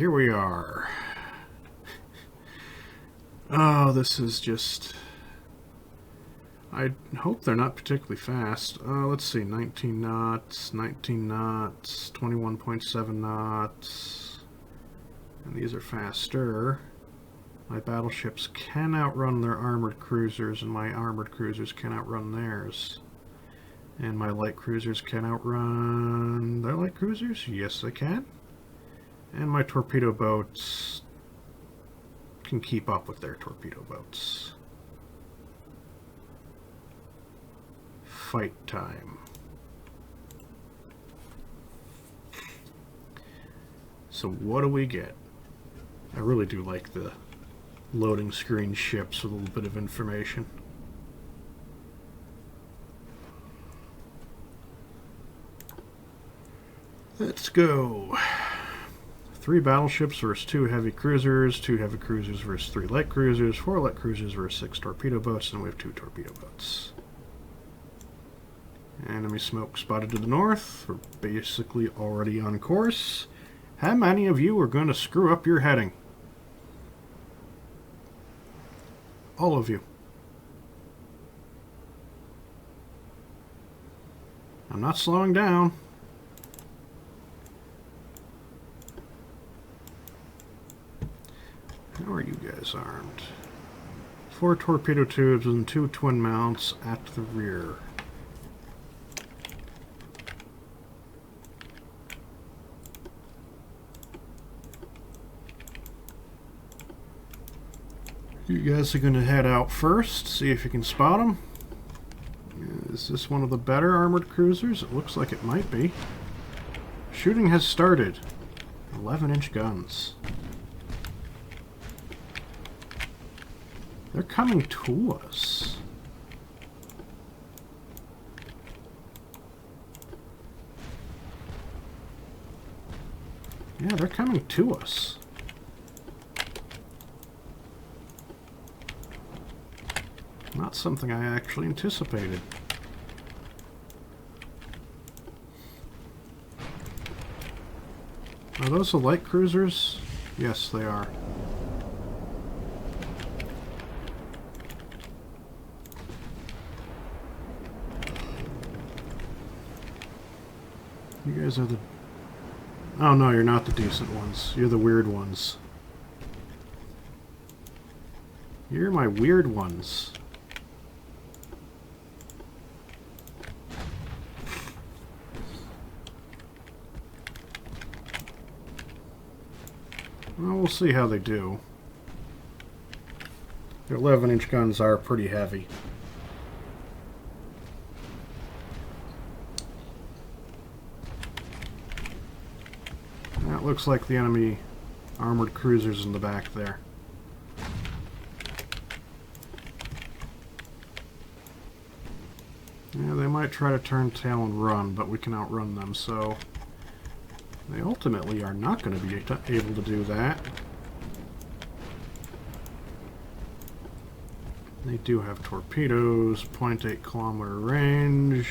here we are. Oh, this is just... I hope they're not particularly fast. Let's see, 19 knots, 19 knots, 21.7 knots. And these are faster. My battleships can outrun their armored cruisers, and my armored cruisers can outrun theirs. And my light cruisers can outrun their light cruisers? Yes, they can. And my torpedo boats can keep up with their torpedo boats. Fight time. So what do we get? I really do like the loading screen ships with a little bit of information. Let's go. 3 battleships versus 2 heavy cruisers, 2 heavy cruisers versus 3 light cruisers, 4 light cruisers versus 6 torpedo boats, and we have 2 torpedo boats. Enemy smoke spotted to the north. We're basically already on course. How many of you are going to screw up your heading? All of you. I'm not slowing down. How are you guys armed? 4 torpedo tubes and 2 twin mounts at the rear. You guys are going to head out first, see if you can spot them. Is this one of the better armored cruisers? It looks like it might be. Shooting has started. 11-inch guns. They're coming to us. Yeah, they're coming to us. Not something I actually anticipated. Are those the light cruisers? Yes, they are. You guys are the... Oh no, you're not the decent ones. You're the weird ones. You're my weird ones. Well, we'll see how they do. Their 11-inch guns are pretty heavy. That looks like the enemy armored cruisers in the back there. Yeah, they might try to turn tail and run, but we can outrun them, so... They ultimately are not going to be able to do that. They do have torpedoes, 0.8 kilometer range.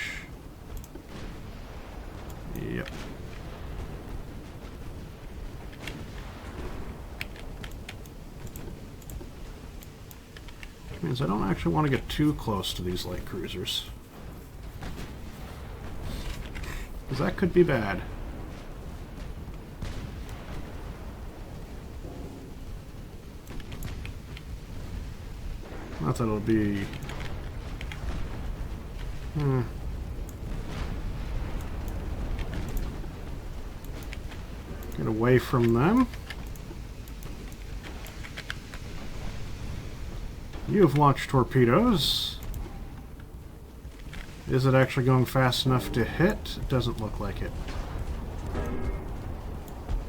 Yep. Which means I don't actually want to get too close to these light cruisers, because that could be bad. Not that it'll be... Get away from them. You have launched torpedoes. Is it actually going fast enough to hit? It doesn't look like it.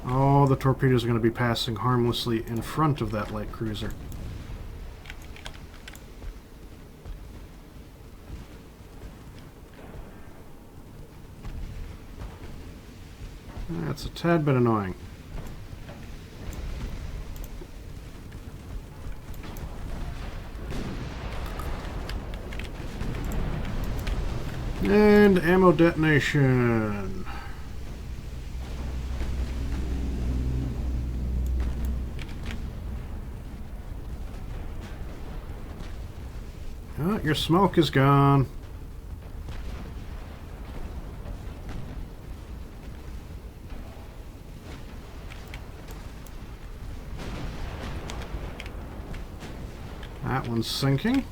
Oh, the torpedoes are going to be passing harmlessly in front of that light cruiser. That's a tad bit annoying. And ammo detonation. Oh, your smoke is gone. That one's sinking.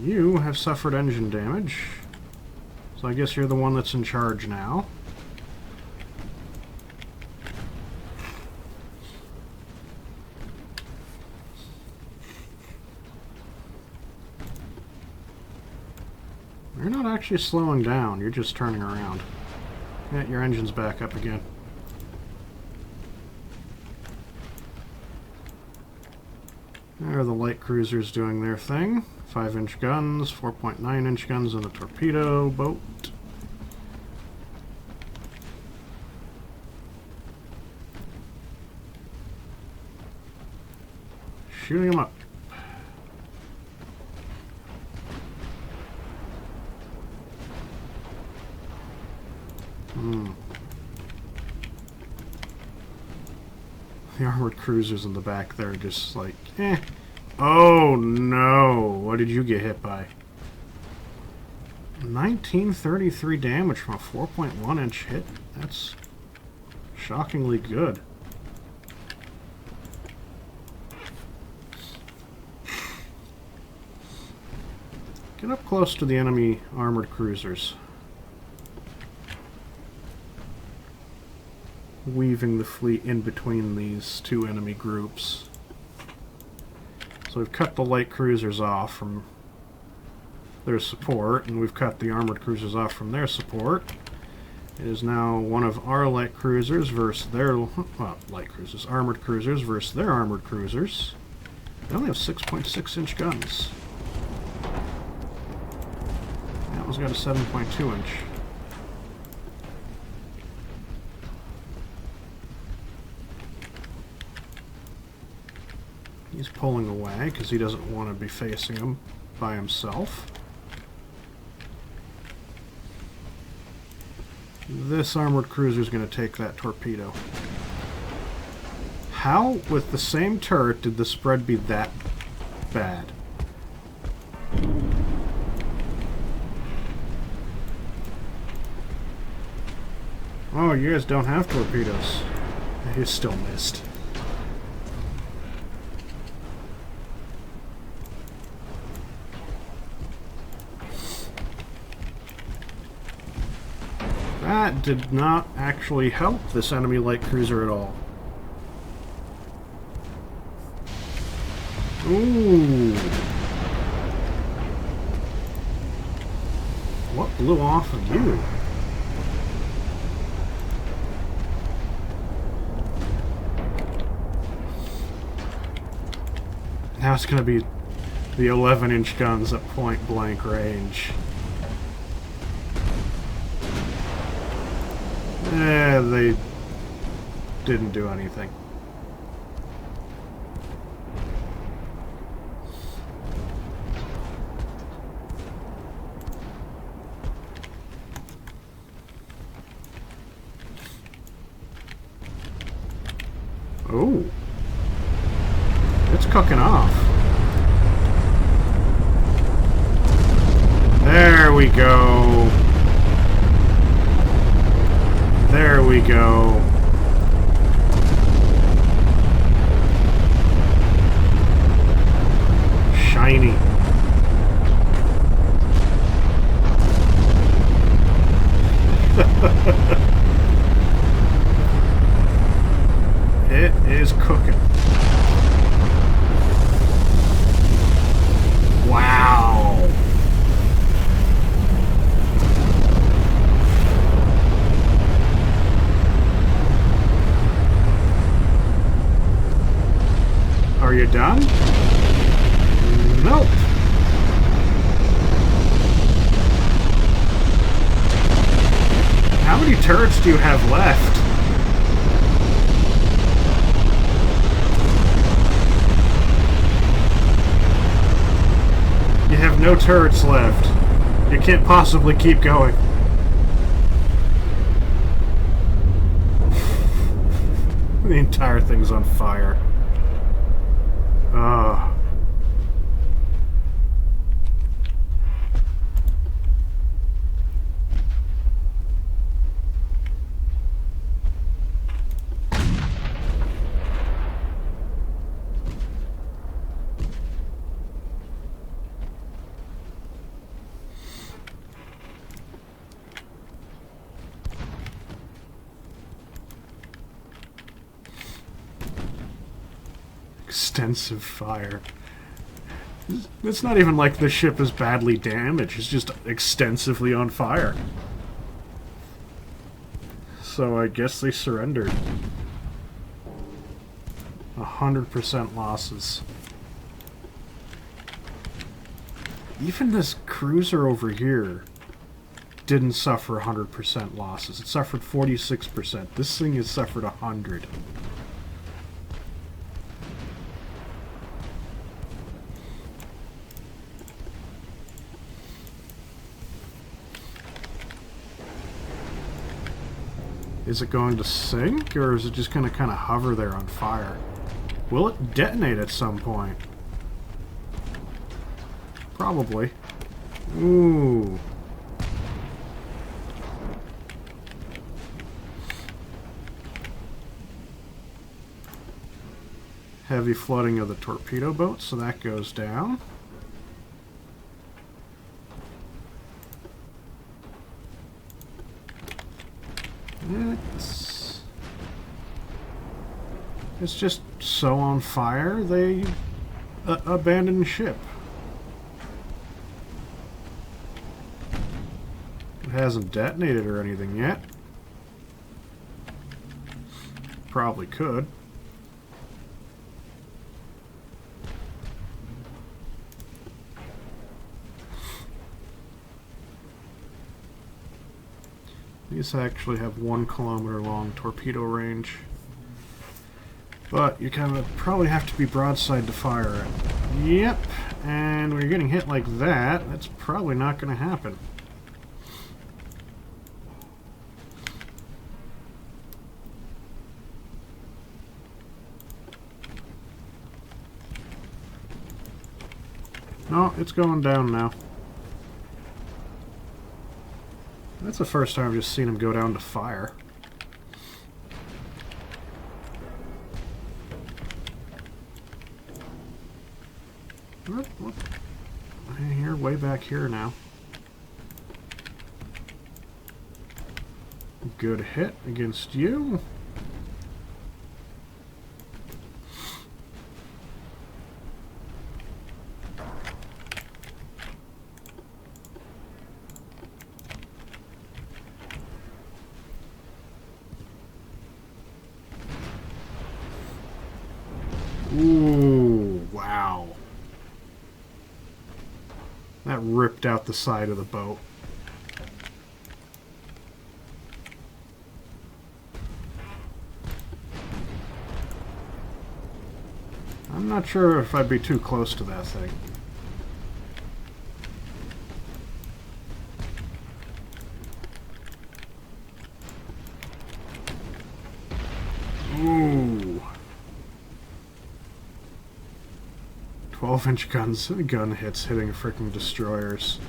You have suffered engine damage. So I guess you're the one that's in charge now. You're not actually slowing down, you're just turning around. Yeah, your engine's back up again. There are the light cruisers doing their thing. 5-inch guns, 4.9-inch guns, and a torpedo boat. Shooting them up. The armored cruisers in the back there are just like, eh. Oh no! What did you get hit by? 1933 damage from a 4.1-inch hit. That's shockingly good. Get up close to the enemy armored cruisers. Weaving the fleet in between these two enemy groups. So we've cut the light cruisers off from their support, and we've cut the armored cruisers off from their support. It is now one of our light cruisers versus their armored cruisers versus their armored cruisers. They only have 6.6-inch guns. That one's got a 7.2-inch. He's pulling away because he doesn't want to be facing him by himself. This armored cruiser is going to take that torpedo. How, with the same turret, did the spread be that bad? Oh, you guys don't have torpedoes. He still missed. That did not actually help this enemy light cruiser at all. Ooh. What blew off of you? Now it's going to be the 11-inch guns at point blank range. They didn't do anything. Oh. It's cooking off. There we go. There we go. Shiny. It is cooking. Wow. Are you done? Nope. How many turrets do you have left? You have no turrets left. You can't possibly keep going. The entire thing's on fire. extensive fire. It's not even like the ship is badly damaged, it's just extensively on fire. So I guess they surrendered. 100% losses. Even this cruiser over here didn't suffer 100% losses. It suffered 46%. This thing has suffered 100. Is it going to sink, or is it just going to kind of hover there on fire? Will it detonate at some point? Probably. Ooh. Heavy flooding of the torpedo boat, so that goes down. It's just so on fire, they abandoned ship. It hasn't detonated or anything yet. Probably could. These actually have 1 kilometer long torpedo range. But you kind of probably have to be broadside to fire it. Yep, and when you're getting hit like that, that's probably not going to happen. No, it's going down now. That's the first time I've just seen him go down to fire. What? You're way back here now. Good hit against you. Ooh, wow. That ripped out the side of the boat. I'm not sure if I'd be too close to that thing. Ooh. 12-inch guns, gun hits hitting freaking destroyers.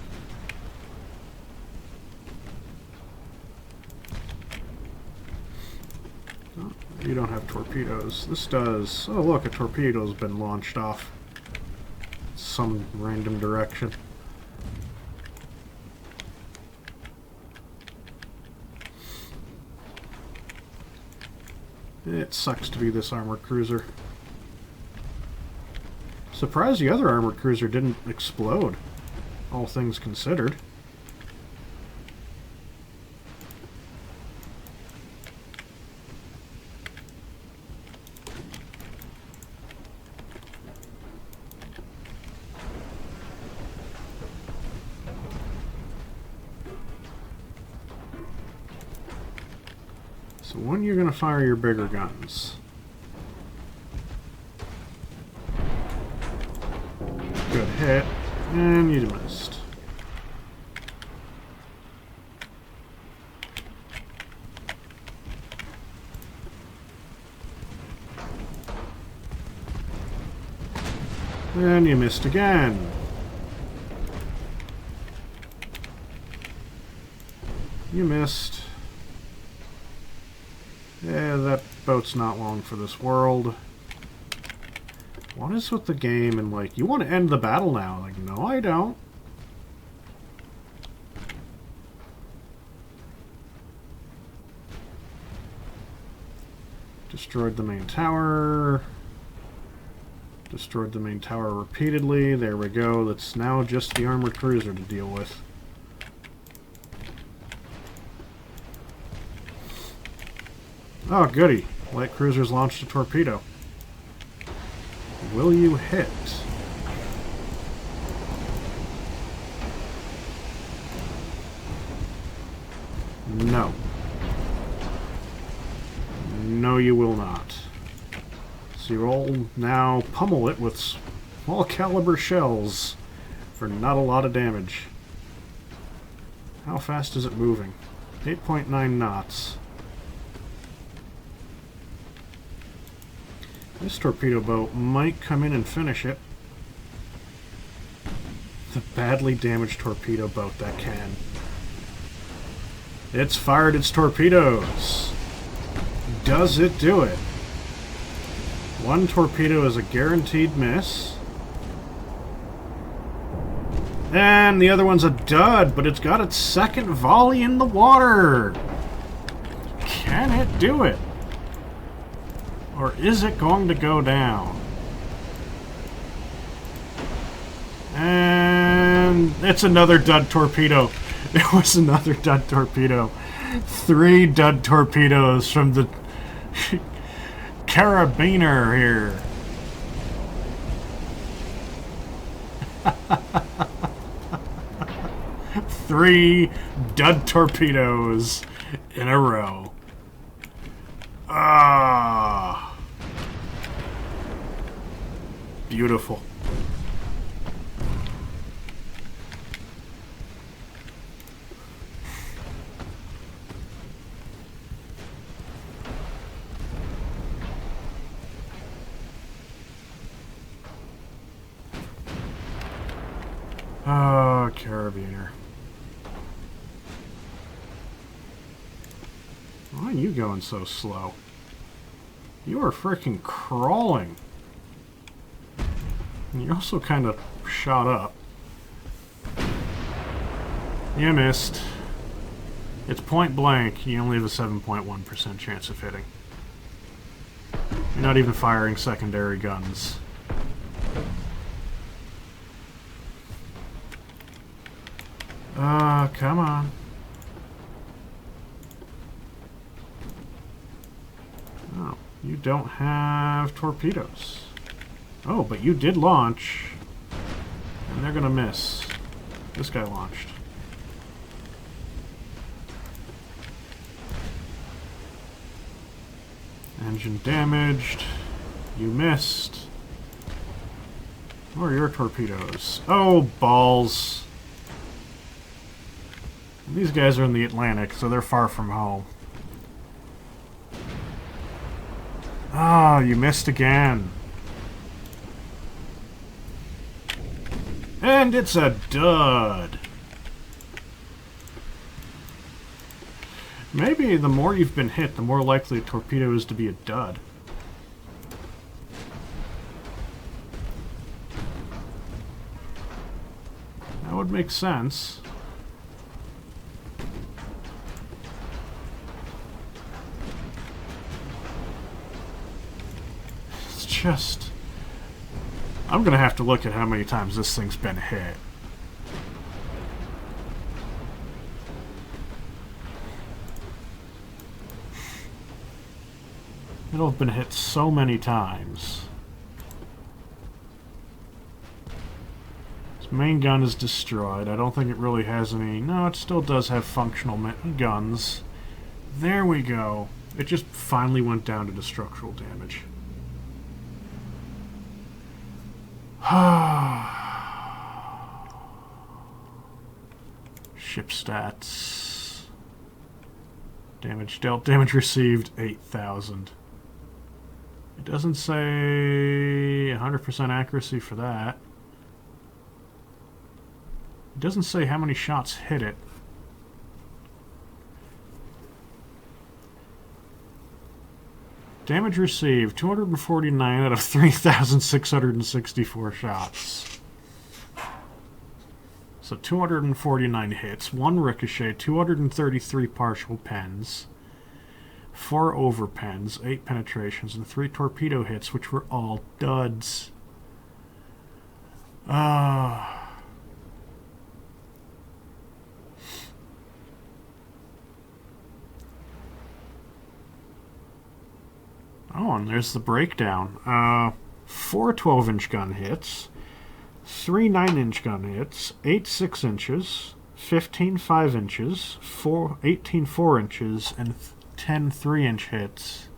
Oh, you don't have torpedoes. This does. Oh look, a torpedo's been launched off some random direction. It sucks to be this armored cruiser. Surprised the other armored cruiser didn't explode, all things considered. So when you're going to fire your bigger guns? Good hit, and you missed. And you missed again. You missed. Yeah, that boat's not long for this world. What is with the game and like, you want to end the battle now? Like, no I don't. Destroyed the main tower. Destroyed the main tower repeatedly. There we go. That's now just the armored cruiser to deal with. Oh, goody. Light cruisers launched a torpedo. Will you hit? No. No, you will not. So you'll now pummel it with small caliber shells for not a lot of damage. How fast is it moving? 8.9 knots. This torpedo boat might come in and finish it. The badly damaged torpedo boat that can. It's fired its torpedoes. Does it do it? One torpedo is a guaranteed miss. And the other one's a dud, but it's got its second volley in the water. Can it do it? Or is it going to go down? And it's another dud torpedo. It was another dud torpedo. 3 dud torpedoes from the carabiner here. Three dud torpedoes in a row. Ah, beautiful. Oh, carabiner. Why are you going so slow? You are freaking crawling. And you're also kind of shot up. You missed. It's point blank. You only have a 7.1% chance of hitting. You're not even firing secondary guns. Come on. Oh, you don't have torpedoes. Oh, but you did launch. And they're gonna miss. This guy launched. Engine damaged. You missed. Where are your torpedoes? Oh, balls. These guys are in the Atlantic, so they're far from home. Ah, you missed again. And it's a dud. Maybe the more you've been hit, the more likely a torpedo is to be a dud. That would make sense. Just, I'm gonna have to look at how many times this thing's been hit. It'll have been hit so many times. Its main gun is destroyed. I don't think it really has any. No, it still does have functional guns. There we go. It just finally went down to the structural damage. Ship stats. Damage dealt. Damage received 8,000. It doesn't say 100% accuracy for that. It doesn't say how many shots hit it. Damage received, 249 out of 3,664 shots. So 249 hits, 1 ricochet, 233 partial pens, 4 over pens, 8 penetrations, and 3 torpedo hits, which were all duds. Oh, and there's the breakdown. 4 12-inch gun hits, 3 9-inch gun hits, 8 6-inches, 15 5-inches, 18 4-inches, and 10 3-inch hits,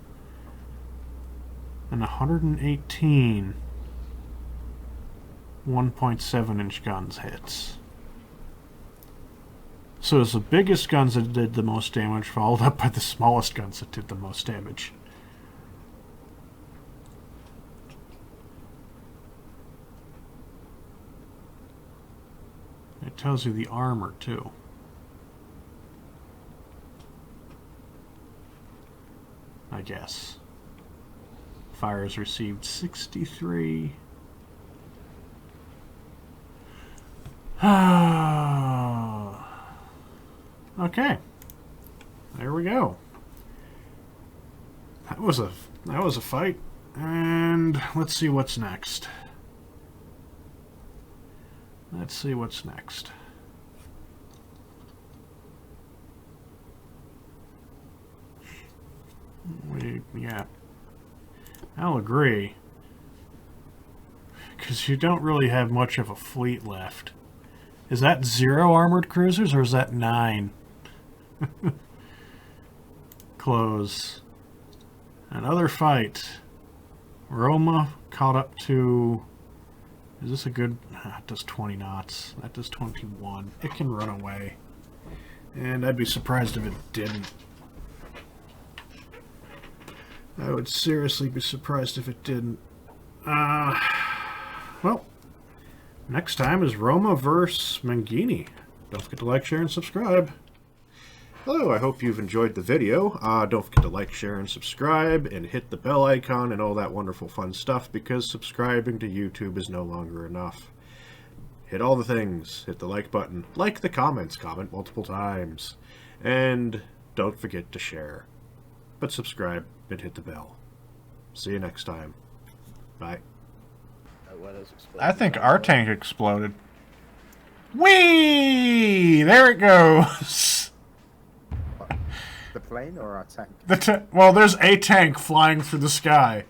and 118 1.7-inch guns hits. So it's the biggest guns that did the most damage, followed up by the smallest guns that did the most damage. It tells you the armor, too. I guess. Fires received 63. Okay. There we go. That was a fight. And let's see what's next. Let's see what's next. Yeah. I'll agree. Because you don't really have much of a fleet left. Is that 0 armored cruisers or is that 9? Close. Another fight. Roma caught up to... Is this a good... it does 20 knots. That does 21. It can run away. And I'd be surprised if it didn't. I would seriously be surprised if it didn't. Well, next time is Roma versus Mangini. Don't forget to like, share, and subscribe. Hello, I hope you've enjoyed the video. Don't forget to like, share, and subscribe, and hit the bell icon and all that wonderful fun stuff, because subscribing to YouTube is no longer enough. Hit all the things. Hit the like button. Like the comments. Comment multiple times. And don't forget to share. But subscribe and hit the bell. See you next time. Bye. I think our tank exploded. Whee! There it goes! The plane or our tank? Well, there's a tank flying through the sky.